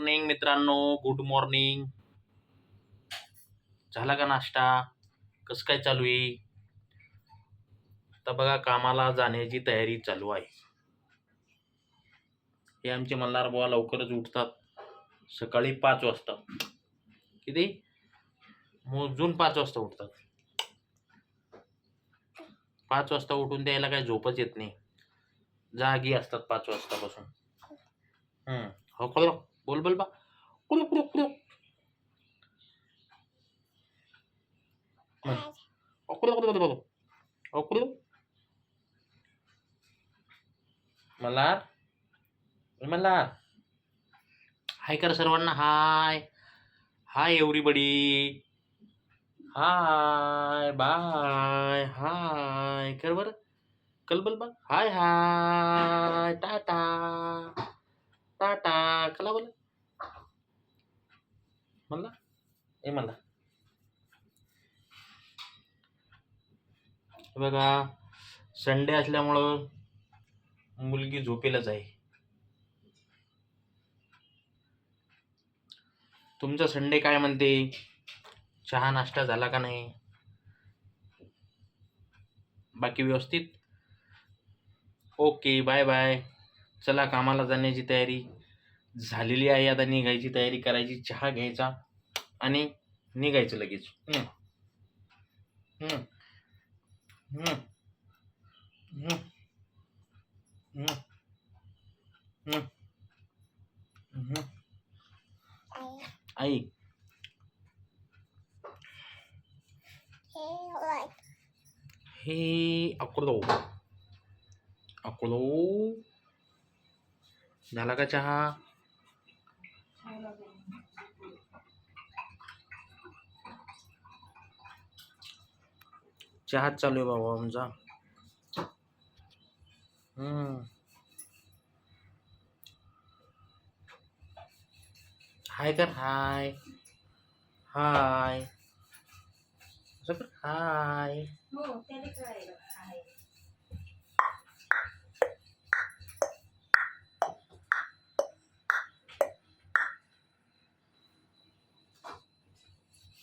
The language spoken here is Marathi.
मॉर्निंग मित्रांनो, गुड मॉर्निंग. झाला का नाश्ता? कसं काय चालू आहे? तर बघा, कामाला जाण्याची तयारी चालू आहे. हे आमचे मल्हार बुवा लवकरच उठतात, सकाळी 5 वाजता. किती? मोजून 5 वाजता उठतात. 5 वाजता उठून द्यायला काही झोपच येत नाही, जागी असतात 5 वाजतापासून. हो बोल बोल बा. कुलू कुलू कुलू कुलू. मल्हार मल्हार, हाय कर सर्वांना. हाय हाय एव्हरीबडी. Hi bye. हाय कर बरं, कलबल बा. हाय हाय टाटा टाटा कला बोल म्हणला. ए म्हणला बघा, संडे असल्यामुळं मुलगी झोपेलच आहे. तुमचा संडे काय म्हणते? चहा नाश्ता झाला का नाही? बाकी व्यवस्थित? Okay, bye bye. चला, कामाला जाण्याची तयारी झालेली आहे. आता निघायची तयारी करायची, चहा घ्यायचा आणि निघायचं लगेच. आई हे अकोलो अकोलो. झाला का चहा? चहाच चालू आहे बाबा आमचा. हाय कर. हाय हाय हाय.